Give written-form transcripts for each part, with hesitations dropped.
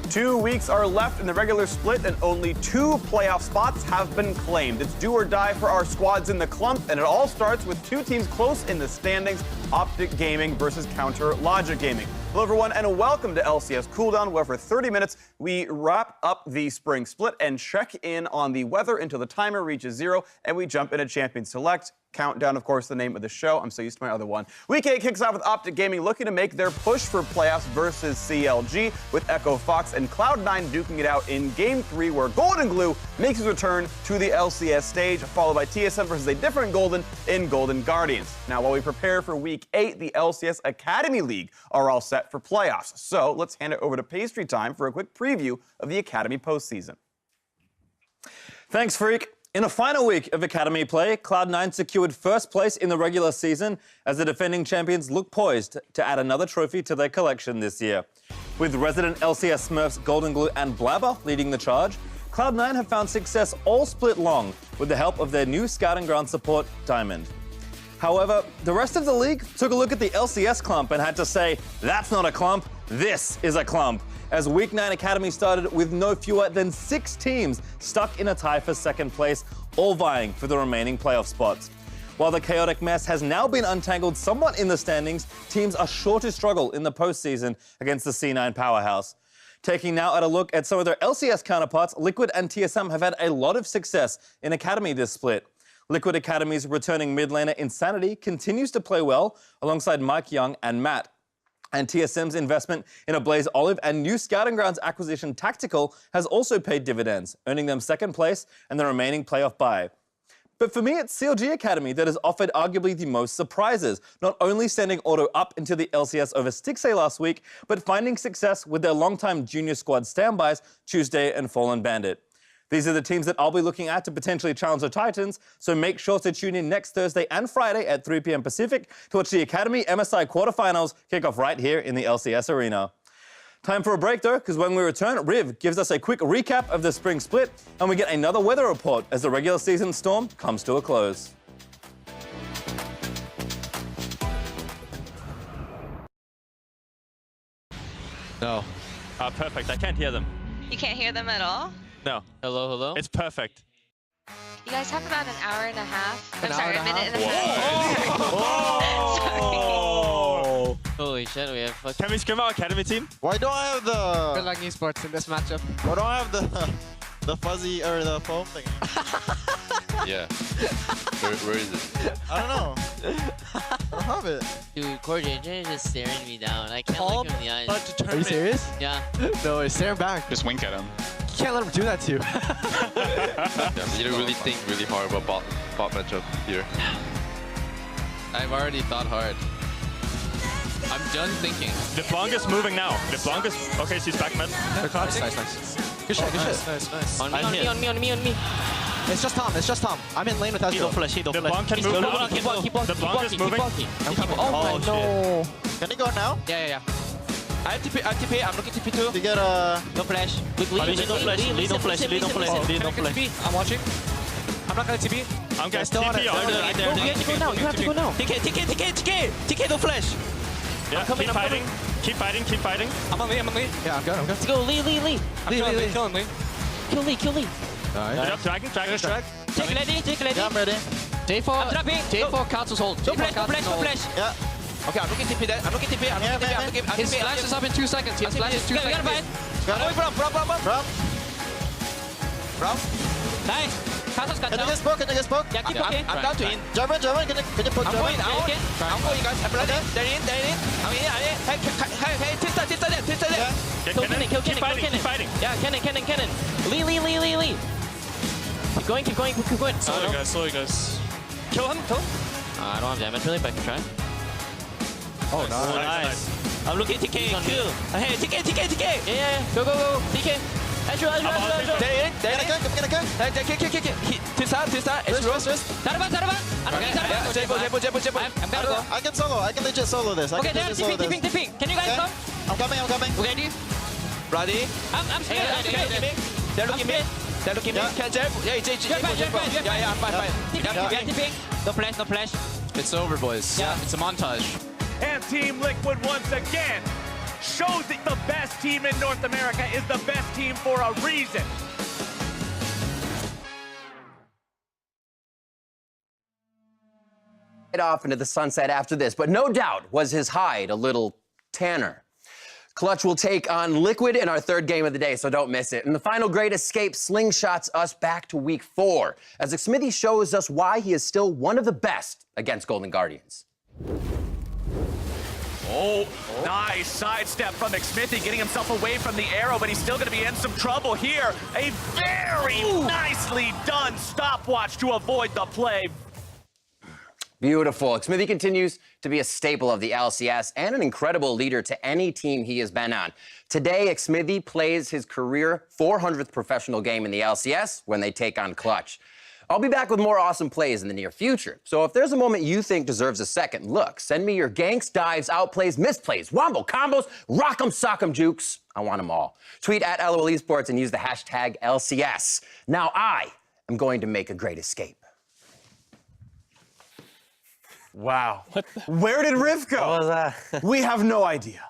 2 weeks are left in the regular split, and only 2 playoff spots have been claimed. It's do or die for our squads in the clump, and it all starts with 2 teams close in the standings, Optic Gaming versus Counter Logic Gaming. Hello, everyone, and welcome to LCS Cooldown, where for 30 minutes we wrap up the spring split and check in on the weather until the timer reaches 0, and we jump into Champion Select. Countdown, of course, the name of the show. I'm so used to my other one. Week 8 kicks off with Optic Gaming looking to make their push for playoffs versus CLG, with Echo Fox and Cloud9 duking it out in Game 3, where Golden Glue makes his return to the LCS stage, followed by TSM versus a different Golden in Golden Guardians. Now, while we prepare for Week 8, the LCS Academy League are all set for playoffs. So let's hand it over to Pastry Time for a quick preview of the Academy postseason. Thanks, Freak. In a final week of Academy play, Cloud9 secured first place in the regular season as the defending champions look poised to add another trophy to their collection this year. With resident LCS Smurfs Golden Glue and Blabber leading the charge, Cloud9 have found success all split long with the help of their new scouting ground support, Diamond. However, the rest of the league took a look at the LCS clump and had to say, that's not a clump, this is a clump. As Week 9 Academy started with no fewer than 6 teams stuck in a tie for second place, all vying for the remaining playoff spots. While the chaotic mess has now been untangled somewhat in the standings, teams are sure to struggle in the postseason against the C9 powerhouse. Taking now at a look at some of their LCS counterparts, Liquid and TSM have had a lot of success in Academy this split. Liquid Academy's returning mid laner Insanity continues to play well alongside Mike Young and Matt. And TSM's investment in a Blaze Olive and new Scouting Grounds acquisition Tactical has also paid dividends, earning them second place and the remaining playoff bye. But for me, it's CLG Academy that has offered arguably the most surprises, not only sending Auto up into the LCS over Stixxay last week, but finding success with their longtime junior squad standbys, Tuesday and Fallen Bandit. These are the teams that I'll be looking at to potentially challenge the Titans, so make sure to tune in next Thursday and Friday at 3 p.m. Pacific to watch the Academy MSI quarterfinals kick off right here in the LCS arena. Time for a break, though, because when we return, Riv gives us a quick recap of the spring split, and we get another weather report as the regular season storm comes to a close. No. Perfect. I can't hear them. You can't hear them at all? No. Hello, hello? It's perfect. You guys have about an hour and a half. I'm An sorry, hour a and a minute and a half? half. Oh! Holy shit, we have fucking... Can we scrim our academy team? Why don't I have the... Good luck esports in this matchup. Why don't I have the fuzzy or the foam thing? Yeah. Where is it? I don't know. I don't have it. Dude, Corey J is just staring me down. I can't Calm, look him in the eyes. but determined. Are you serious? Yeah. No, he's staring back. Just wink at him. You can't let him do that to you. Yeah, you really think really hard about bot matchup here. I've already thought hard. I'm done thinking. LeBlanc is moving now. LeBlanc is... Okay, she's back, man. Nice, nice. Good shot, good shot. Nice. On me. It's just Tom. I'm in lane with us. LeBlanc can move now. LeBlanc is moving. I'm coming. Oh, no. Can you go now? Yeah. I have TP, I'm looking TP too. To get a... No flash. Lead no flash. I'm watching. I'm not gonna TP. I'm going to still on it. TP on it. You have to go now. TK, no flash. Yeah, keep fighting. I'm on lead. Yeah, I'm good. Let's go, Lee. Killing Lee. Kill Lee. Yep, dragon. Take ready. Yeah, I'm ready. J4 cancels hold. No flash. Yeah. Okay, I'm looking TP there. I'm looking TP. His flash is up in 2 seconds. His flash is 2 seconds. Got it. From. Nice. Cancels got Can you down. get spoke? Yeah, keep walking. I'm down to in. German, can you put I'm German? going out. I'm going, guys. I'm ready. They're in. I'm in. Hey, Tista there. Kill Cannon. Keep fighting. Yeah, Cannon. Lee. Keep going. Slowly, guys. Kill him. I don't have damage really, but I can try. Oh, Nice. I'm looking at TK. Kill. Hey, TK. Yeah. Go. TK. Andrew. They're in. Get a gun. Hey, Tista. It's Rose. Zarba. I'm looking Zarba. Jebo. I'm gotta go. I can solo. I can legit solo this. Okay, they're TP. Can you guys come? I'm coming. Okay, Ready? I'm scared. They're looking mid. Can Jeb? Yeah, Jeb. Yeah, I'm fine. TP. No flash. It's over, boys. Yeah. It's a montage. And Team Liquid once again shows that the best team in North America is the best team for a reason. Off into the sunset after this, but no doubt was his hide a little tanner. Clutch will take on Liquid in our third game of the day, so don't miss it. And the final great escape slingshots us back to week 4, as Xmithy shows us why he is still one of the best against Golden Guardians. Oh, nice sidestep from Xmithy, getting himself away from the arrow, but he's still going to be in some trouble here. A very nicely done stopwatch to avoid the play. Beautiful. Xmithy continues to be a staple of the LCS and an incredible leader to any team he has been on. Today, Xmithy plays his career 400th professional game in the LCS when they take on Clutch. I'll be back with more awesome plays in the near future. So if there's a moment you think deserves a second look, send me your ganks, dives, outplays, misplays, wombo combos, rock'em, sock'em, jukes. I want them all. Tweet at LOL Esports and use the hashtag LCS. Now I am going to make a great escape. Wow. Where did Riv go? What was that? We have no idea.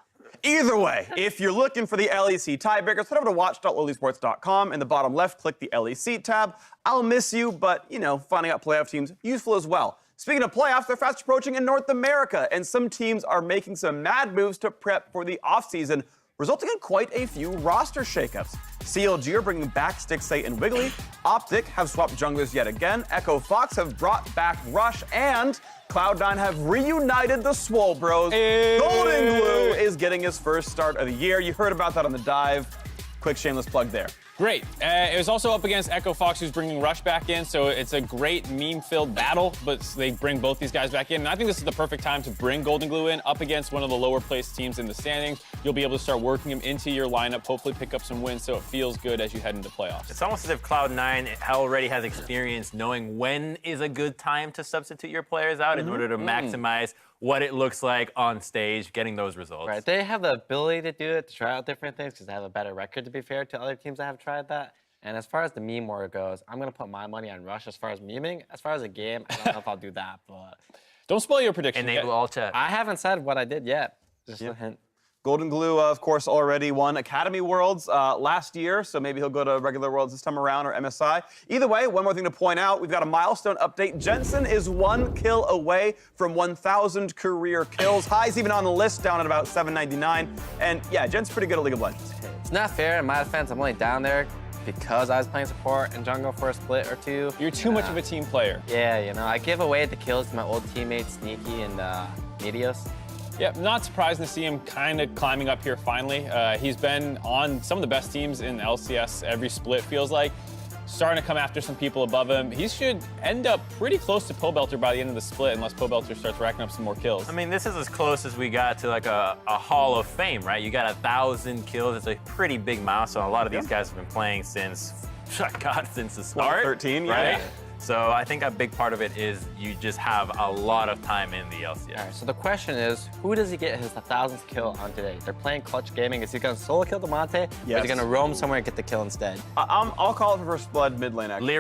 Either way, if you're looking for the LEC tiebreakers, head over to watch.lolesports.com. In the bottom left, click the LEC tab. I'll miss you, but, you know, finding out playoff teams, useful as well. Speaking of playoffs, they're fast approaching in North America, and some teams are making some mad moves to prep for the offseason, resulting in quite a few roster shakeups. CLG are bringing back Stixay and Wiggly. Optic have swapped junglers yet again. Echo Fox have brought back Rush, and Cloud9 have reunited the Swole Bros. Golden Glue is getting his first start of the year. You heard about that on the dive. Quick shameless plug there. Great. It was also up against Echo Fox, who's bringing Rush back in, so it's a great meme-filled battle, but they bring both these guys back in. And I think this is the perfect time to bring Golden Glue in up against one of the lower-placed teams in the standings. You'll be able to start working him into your lineup, hopefully pick up some wins so it feels good as you head into playoffs. It's almost as if Cloud9 already has experience knowing when is a good time to substitute your players out in order to maximize what it looks like on stage, getting those results. Right, they have the ability to do it, to try out different things, because they have a better record, to be fair, to other teams that have tried that. And as far as the meme war goes, I'm going to put my money on Rush as far as memeing. As far as a game, I don't know if I'll do that, but... Don't spoil your prediction. Enable all chat. I haven't said what I did yet. Just a hint. Golden Glue, of course, already won Academy Worlds last year, so maybe he'll go to regular Worlds this time around, or MSI. Either way, one more thing to point out, we've got a milestone update. Jensen is 1 kill away from 1,000 career kills. High's even on the list, down at about 799. And yeah, Jensen's pretty good at League of Legends. It's not fair. In my defense, I'm only down there because I was playing support and jungle for a split or two. You're too much of a team player. Yeah, you know, I give away the kills to my old teammates, Sneaky and Medios. Yeah, not surprised to see him kind of climbing up here finally. He's been on some of the best teams in LCS every split, feels like. Starting to come after some people above him. He should end up pretty close to Pobelter by the end of the split, unless Pobelter starts racking up some more kills. I mean, this is as close as we got to like a Hall of Fame, right? You got 1,000 kills. It's a pretty big milestone. A lot of these guys have been playing since, God, since the start. 13, right? yeah. So I think a big part of it is you just have a lot of time in the LCS. All right, so the question is, who does he get his 1,000th kill on today? They're playing Clutch Gaming. Is he going to solo kill Demonte? Or is he going to roam somewhere and get the kill instead? I'll call it for first blood mid lane, actually.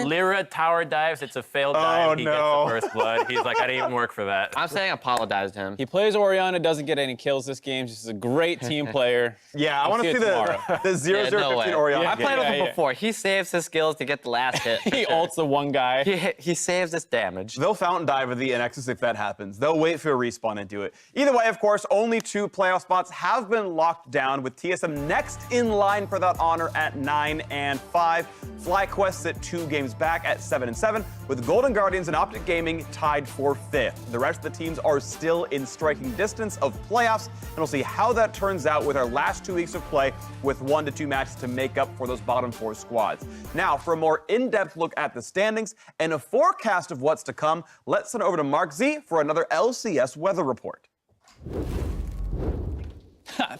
Lyra tower dives. It's a failed dive. He gets the first blood. He's like, I didn't even work for that. I'm saying Apollo dives him. He plays Orianna, doesn't get any kills this game. Just a great team player. Yeah, I want to see the 0-0-15 Orianna. I played with him before. He saves his skills to get the last hit. He ults the one guy. He saves this damage. They'll fountain dive with the NXs if that happens. They'll wait for a respawn and do it. Either way, of course, only 2 playoff spots have been locked down, with TSM next in line for that honor at 9 and 5. FlyQuest at 2 games back at 7 and 7, with Golden Guardians and Optic Gaming tied for 5th. The rest of the teams are still in striking distance of playoffs, and we'll see how that turns out with our last 2 weeks of play, with 1 to 2 matches to make up for those bottom 4 squads. Now, for a more in-depth look at the standings and a forecast of what's to come, let's send over to Mark Z for another LCS weather report.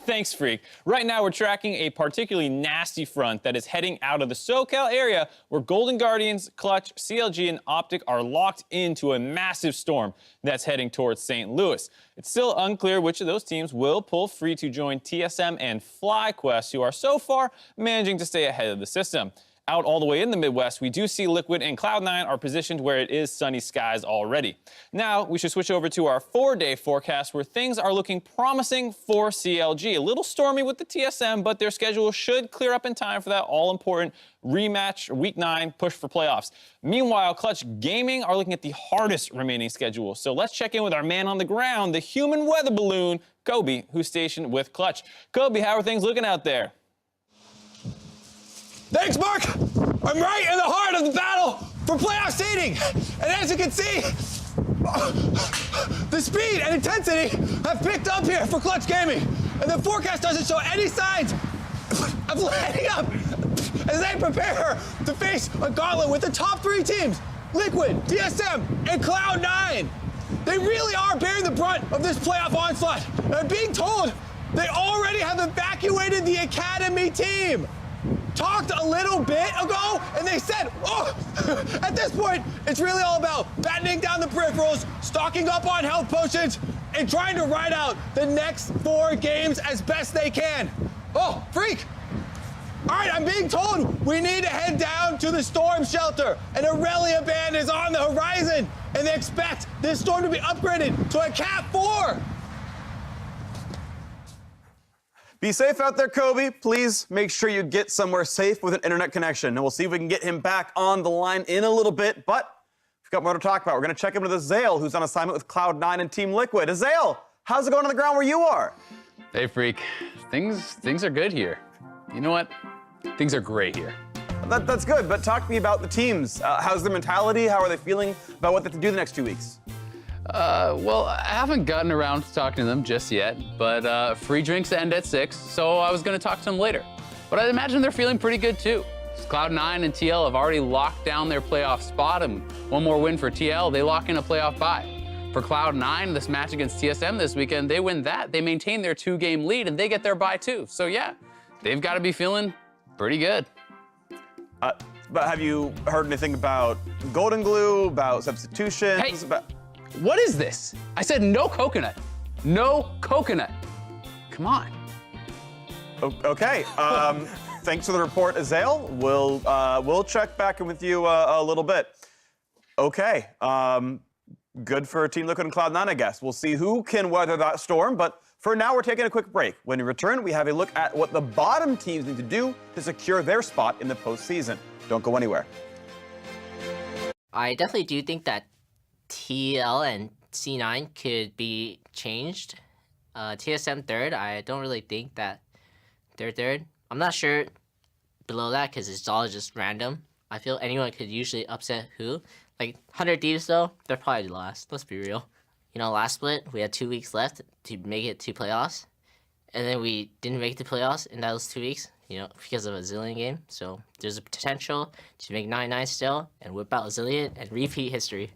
Thanks, Freak. Right now, we're tracking a particularly nasty front that is heading out of the SoCal area where Golden Guardians, Clutch, CLG, and Optic are locked into a massive storm that's heading towards St. Louis. It's still unclear which of those teams will pull free to join TSM and FlyQuest, who are so far managing to stay ahead of the system. out all the way in the Midwest, we do see Liquid and Cloud9 are positioned where it is sunny skies already. Now, we should switch over to our 4-day forecast where things are looking promising for CLG. A little stormy with the TSM, but their schedule should clear up in time for that all-important rematch, Week 9 push for playoffs. Meanwhile, Clutch Gaming are looking at the hardest remaining schedule. So let's check in with our man on the ground, the human weather balloon, Kobe, who's stationed with Clutch. Kobe, how are things looking out there? Thanks, Mark. I'm right in the heart of the battle for playoff seeding. And as you can see, the speed and intensity have picked up here for Clutch Gaming. And the forecast doesn't show any signs of letting up as they prepare to face a gauntlet with the top 3 teams, Liquid, TSM, and Cloud9. They really are bearing the brunt of this playoff onslaught. And I'm being told they already have evacuated the Academy team. Talked a little bit ago, and they said, oh, at this point, it's really all about battening down the peripherals, stocking up on health potions, and trying to ride out the next 4 games as best they can. Oh, freak! All right, I'm being told we need to head down to the storm shelter. An Aurelia band is on the horizon, and they expect this storm to be upgraded to a Cat 4. Be safe out there, Kobe. Please make sure you get somewhere safe with an internet connection. And we'll see if we can get him back on the line in a little bit. But we've got more to talk about. We're going to check in with Azael, who's on assignment with Cloud9 and Team Liquid. Azael, how's it going on the ground where you are? Hey, Freak. Things are good here. You know what? Things are great here. That's good, but talk to me about the teams. How's their mentality? How are they feeling about what they have to do the next 2 weeks? Well, I haven't gotten around to talking to them just yet, but free drinks end at 6, so I was going to talk to them later. But I imagine they're feeling pretty good too. Cloud9 and TL have already locked down their playoff spot, and one more win for TL, they lock in a playoff bye. For Cloud9, this match against TSM this weekend, they win that, they maintain their 2-game lead, and they get their bye too. So yeah, they've got to be feeling pretty good. But have you heard anything about Golden Glue, about substitutions? Hey. What is this? I said no coconut. No coconut. Come on. Okay. Thanks for the report, Azael. We'll check back in with you a little bit. Okay. Good for Team Liquid and Cloud9, I guess. We'll see who can weather that storm. But for now, we're taking a quick break. When we return, we have a look at what the bottom teams need to do to secure their spot in the postseason. Don't go anywhere. I definitely do think that TL and C9 could be changed. TSM third, I don't really think that they're third. I'm not sure below that because it's all just random. I feel anyone could usually upset who. Like 100 Thieves though, they're probably last. Let's be real. You know, last split, we had 2 weeks left to make it to playoffs. And then we didn't make it to playoffs in those 2 weeks, you know, because of a Zillion game. So there's a potential to make 9-9 still and whip out Zillion and repeat history.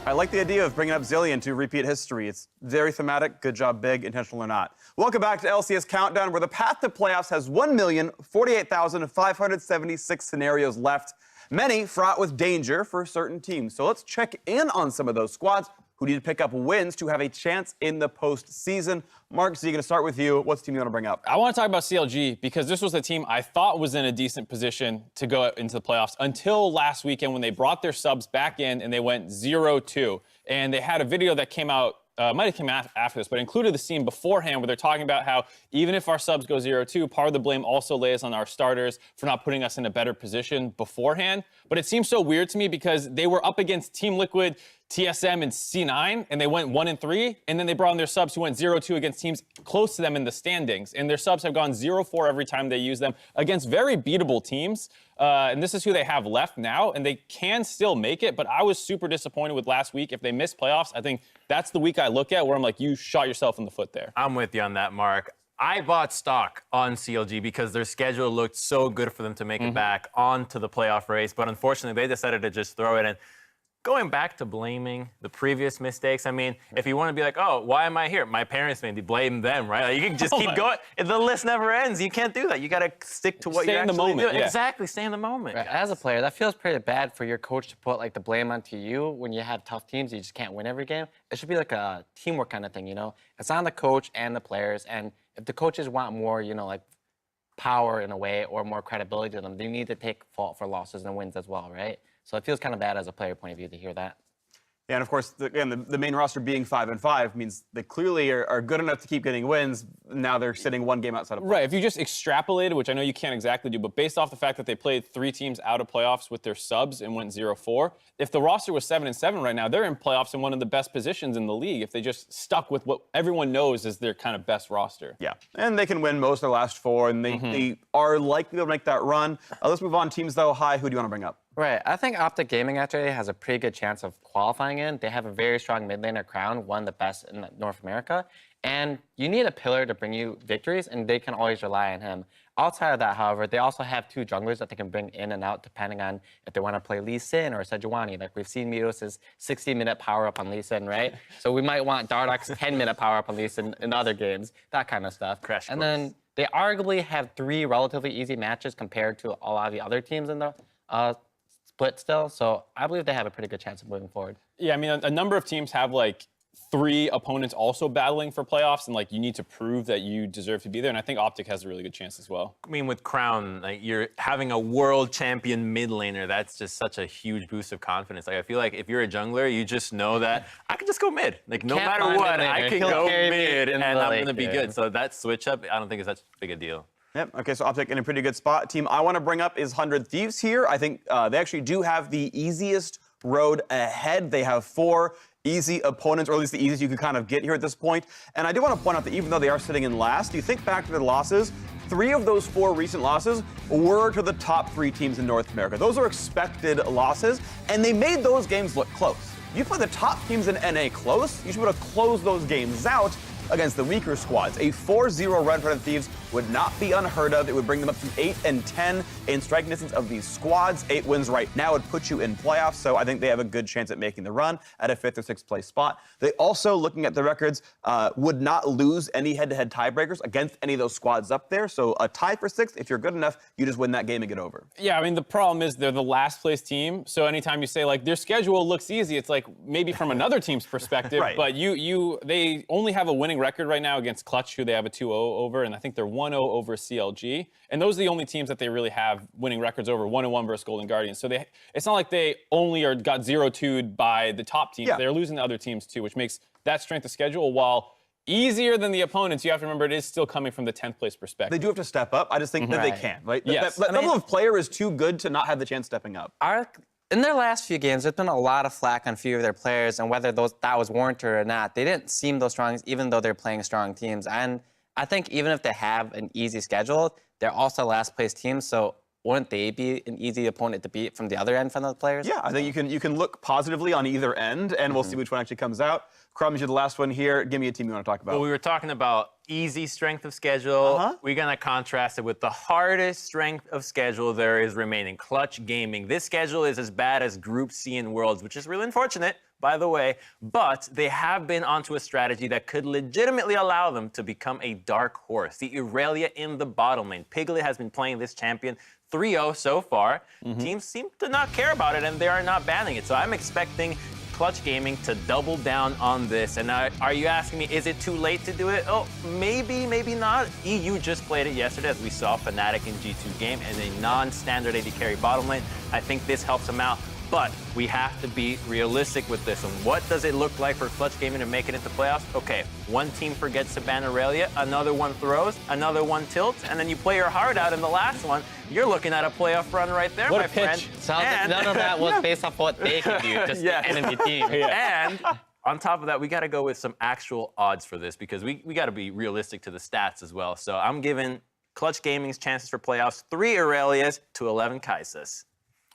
I like the idea of bringing up Zillion to repeat history. It's very thematic. Good job, Big, intentional or not. Welcome back to LCS Countdown, where the path to playoffs has 1,048,576 scenarios left, many fraught with danger for certain teams. So let's check in on some of those squads who need to pick up wins to have a chance in the postseason. Mark, so you're going to start with you. What's the team you want to bring up? I want to talk about CLG because this was the team I thought was in a decent position to go into the playoffs until last weekend when they brought their subs back in and they went 0-2. And they had a video that came out, might have come out after this, but included the scene beforehand where they're talking about how even if our subs go 0-2, part of the blame also lays on our starters for not putting us in a better position beforehand. But it seems so weird to me because they were up against Team Liquid, TSM, and C9, and they went 1-3, and then they brought in their subs who went 0-2 against teams close to them in the standings. And their subs have gone 0-4 every time they use them against very beatable teams. And this is who they have left now, and they can still make it, but I was super disappointed with last week. If they miss playoffs, I think that's the week I look at where I'm like, you shot yourself in the foot there. I'm with you on that, Mark. I bought stock on CLG because their schedule looked so good for them to make it back onto the playoff race, but unfortunately, they decided to just throw it in. Going back to blaming the previous mistakes, I mean, if you want to be like, oh, why am I here? My parents made me blame them, right? Like, you can just keep going. The list never ends. You can't do that. You got to stick to what you're actually doing. Yeah. Exactly, stay in the moment. Right. As a player, that feels pretty bad for your coach to put like the blame onto you when you have tough teams. You just can't win every game. It should be like a teamwork kind of thing, you know? It's on the coach and the players. And if the coaches want more, you know, like power in a way or more credibility to them, they need to take fault for losses and wins as well, right? So it feels kind of bad as a player point of view to hear that. Yeah, and of course, again, the main roster being 5-5 means they clearly are good enough to keep getting wins. Now they're sitting one game outside of playoffs. Right. If you just extrapolated, which I know you can't exactly do, but based off the fact that they played 3 teams out of playoffs with their subs and went 0-4, if the roster was 7-7 right now, they're in playoffs in one of the best positions in the league if they just stuck with what everyone knows is their kind of best roster. Yeah, and they can win most of their last 4, and they are likely to make that run. Let's move on. Teams, though, high. Who do you want to bring up? Right. I think Optic Gaming actually has a pretty good chance of qualifying in. They have a very strong mid laner, Crown, one of the best in North America. And you need a pillar to bring you victories, and they can always rely on him. Outside of that, however, they also have 2 junglers that they can bring in and out depending on if they want to play Lee Sin or Sejuani. Like we've seen Midos' 60-minute power-up on Lee Sin, right? So we might want Dardoch's 10-minute power-up on Lee Sin in other games, that kind of stuff. Crash and course. then they arguably have 3 relatively easy matches compared to a lot of the other teams in the split still. So I believe they have a pretty good chance of moving forward. Yeah, I mean, a number of teams have like 3 opponents also battling for playoffs, and like you need to prove that you deserve to be there. And I think Optic has a really good chance as well. I mean, with Crown, like you're having a world champion mid laner. That's just such a huge boost of confidence. Like I feel like if you're a jungler, you just know that I can just go mid. Like no matter what, I can go mid, and I'm gonna be good. So that switch up, I don't think is such big a deal. Yep. Okay, so Optic in a pretty good spot. Team I want to bring up is 100 Thieves here. I think they actually do have the easiest road ahead. They have 4 easy opponents, or at least the easiest you could kind of get here at this point. And I do want to point out that even though they are sitting in last, you think back to their losses, 3 of those 4 recent losses were to the top 3 teams in North America. Those are expected losses, and they made those games look close. You play the top teams in NA close, you should be able to close those games out against the weaker squads. A 4-0 run for the Thieves would not be unheard of. It would bring them up to 8-10 in striking distance of these squads. 8 wins right now would put you in playoffs, so I think they have a good chance at making the run at a 5th or 6th place spot. They also, looking at the records, would not lose any head-to-head tiebreakers against any of those squads up there. So a tie for 6th, if you're good enough, you just win that game and get over. Yeah, I mean, the problem is they're the last place team, so anytime you say, like, their schedule looks easy, it's like maybe from another team's perspective, Right. But they only have a winning record right now against Clutch, who they have a 2-0 over, and I think they're 1-0 over CLG. And those are the only teams that they really have winning records over, 1-1 versus Golden Guardians. So it's not like they only got 0-2'd by the top teams. Yeah. They're losing to other teams too, which makes that strength of schedule, while easier than the opponents, you have to remember it is still coming from the 10th place perspective. They do have to step up. I just think that they can, right? Yes. That level of player is too good to not have the chance stepping up. In their last few games, there's been a lot of flack on a few of their players, and whether that was warranted or not, they didn't seem those strong, even though they're playing strong teams. And I think even if they have an easy schedule, they're also last place teams, so wouldn't they be an easy opponent to beat from the other end from the players? Yeah, I think you can look positively on either end, and we'll see which one actually comes out. Crumbs, you're the last one here. Give me a team you want to talk about. Well, we were talking about easy strength of schedule. We're going to contrast it with the hardest strength of schedule there is remaining, Clutch Gaming. This schedule is as bad as Group C in Worlds, which is really unfortunate, by the way, but they have been onto a strategy that could legitimately allow them to become a dark horse. The Irelia in the bottom lane. Piglet has been playing this champion 3-0 so far. Teams seem to not care about it, and they are not banning it. So I'm expecting Clutch Gaming to double down on this. And are you asking me, is it too late to do it? Oh, maybe, maybe not. EU just played it yesterday, as we saw Fnatic in G2 game, and a non-standard AD carry bottom lane. I think this helps them out. But we have to be realistic with this. And what does it look like for Clutch Gaming to make it into playoffs? Okay, one team forgets to ban Aurelia, another one throws, another one tilts, and then you play your heart out in the last one. You're looking at a playoff run right there, my friend. Sounds like none of that was based off what they could do, just the enemy team. And on top of that, we got to go with some actual odds for this, because we got to be realistic to the stats as well. So I'm giving Clutch Gaming's chances for playoffs 3 Aurelias to 11 Kaisas.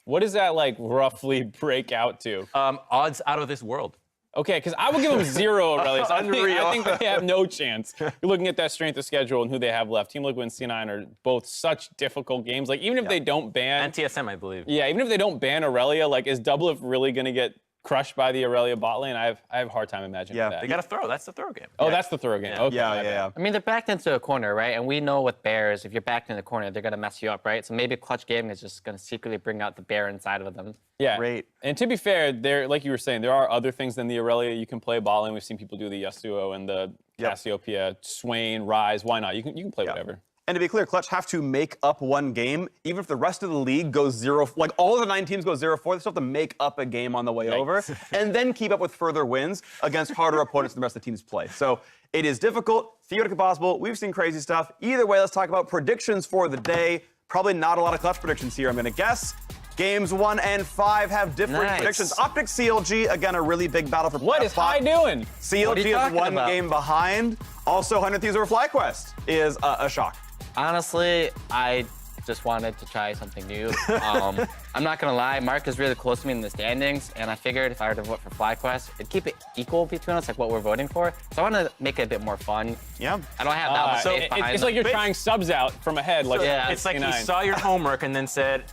What does that like roughly break out to? Odds out of this world. Okay, because I would give them 0 Aurelius. I think they have no chance. You're looking at that strength of schedule and who they have left. Team Liquid and C9 are both such difficult games. Like, even if they don't ban... And TSM, I believe. Yeah, even if they don't ban Aurelia, like, is Doublelift really going to get crushed by the Aurelia bot lane? I have a hard time imagining that. They got to throw. That's the throw game. Oh, that's the throw game. Okay, yeah. I mean, they're backed into a corner, right? And we know with bears, if you're backed in the corner, they're going to mess you up, right? So maybe Clutch Gaming is just going to secretly bring out the bear inside of them. Yeah. Great. And to be fair, there, like you were saying, there are other things than the Aurelia you can play bot lane. We've seen people do the Yasuo and the Cassiopeia, Swain, Ryze. Why not? You can play whatever. And to be clear, Clutch have to make up one game, even if the rest of the league goes 0, like all of the 9 teams go 0-4, they still have to make up a game on the way over, and then keep up with further wins against harder opponents than the rest of the teams play. So it is difficult, theoretically possible. We've seen crazy stuff. Either way, let's talk about predictions for the day. Probably not a lot of Clutch predictions here, I'm going to guess. Games 1 and 5 have different predictions. Optic CLG, again, a really big battle for What is High doing? CLG is 1 game behind. Also, 100 Thieves over FlyQuest is a shock. Honestly, I just wanted to try something new. I'm not gonna lie, Mark is really close to me in the standings, and I figured if I were to vote for FlyQuest, it'd keep it equal between us, like what we're voting for. So I want to make it a bit more fun. Yeah. I don't have that much faith behind It's like you're them. trying subs out from ahead. Like Yeah, it's like he saw your homework and then said,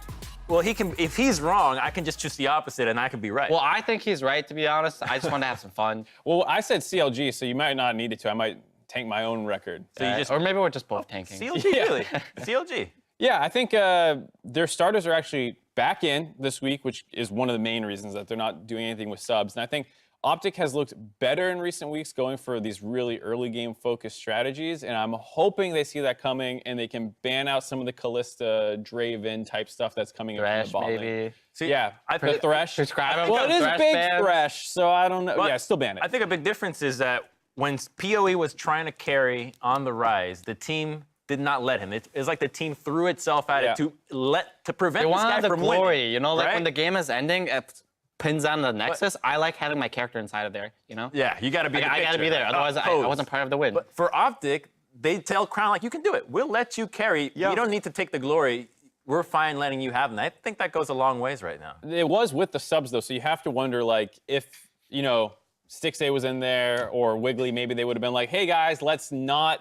well, he can. If he's wrong, I can just choose the opposite, and I can be right. Well, I think he's right, to be honest. I just want to have some fun. Well, I said CLG, so you might not need it to. I might tank my own record. So you just, or maybe we're just both tanking. CLG, really? CLG. Yeah, I think their starters are actually back in this week, which is one of the main reasons that they're not doing anything with subs. And I think Optic has looked better in recent weeks going for these really early game focused strategies. And I'm hoping they see that coming and they can ban out some of the Callista, Draven type stuff that's coming in from the bot lane. See, Yeah, the Thresh. Prescribe him. Well, it is Thresh big ban. Thresh, so I don't know. But yeah, still ban it. I think a big difference is that when PoE was trying to carry on the rise, the team did not let him. It's like the team threw itself at it to prevent They this guy want the from glory, winning. you know, like right? when the game is ending, it pins on the Nexus. I like having my character inside of there, you know? Yeah, you got to be. I got to be there, otherwise I wasn't part of the win. But for Optic, they tell Crown like, you can do it. We'll let you carry. You don't need to take the glory. We're fine letting you have them. I think that goes a long ways right now. It was with the subs though, so you have to wonder like if Stixay was in there or Wiggly, maybe they would have been like, hey guys, let's not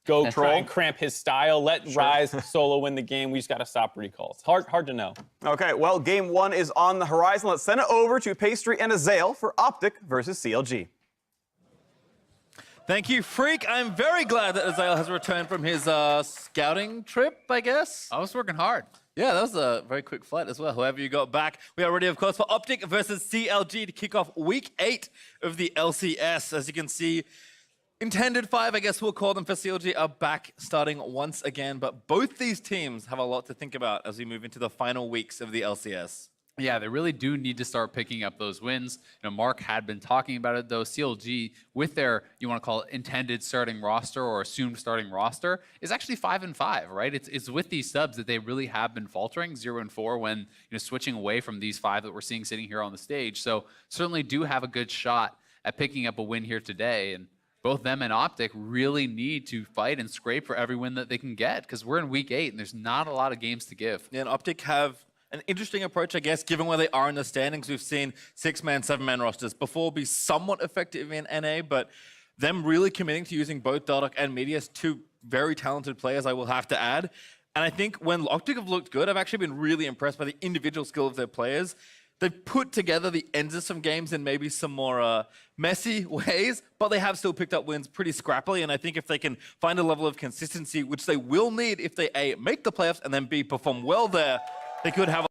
go try and cramp his style. Let Rise solo win the game. We just got to stop recalls. Hard to know. Okay, well, game 1 is on the horizon. Let's send it over to Pastry and Azael for Optic versus CLG. Thank you, Freak. I'm very glad that Azael has returned from his scouting trip, I guess. I was working hard. Yeah, that was a very quick flight as well. Whoever you got back, we are ready, of course, for Optic versus CLG to kick off week 8 of the LCS. As you can see, Intended 5, I guess we'll call them, for CLG are back starting once again. But both these teams have a lot to think about as we move into the final weeks of the LCS. Yeah, they really do need to start picking up those wins. Mark had been talking about it, though. CLG, with their, you want to call it, intended starting roster or assumed starting roster, is actually 5-5, right? It's with these subs that they really have been faltering, 0-4, when switching away from these 5 that we're seeing sitting here on the stage. So certainly do have a good shot at picking up a win here today. And both them and Optic really need to fight and scrape for every win that they can get, because we're in week 8 and there's not a lot of games to give. Yeah, and Optic have an interesting approach, I guess, given where they are in the standings. We've seen 6-man, 7-man rosters before be somewhat effective in NA, but them really committing to using both Dardoch and Medius, 2 very talented players, I will have to add. And I think when Optic have looked good, I've actually been really impressed by the individual skill of their players. They've put together the ends of some games in maybe some more messy ways, but they have still picked up wins pretty scrappily. And I think if they can find a level of consistency, which they will need if they A, make the playoffs, and then B, perform well there, they could have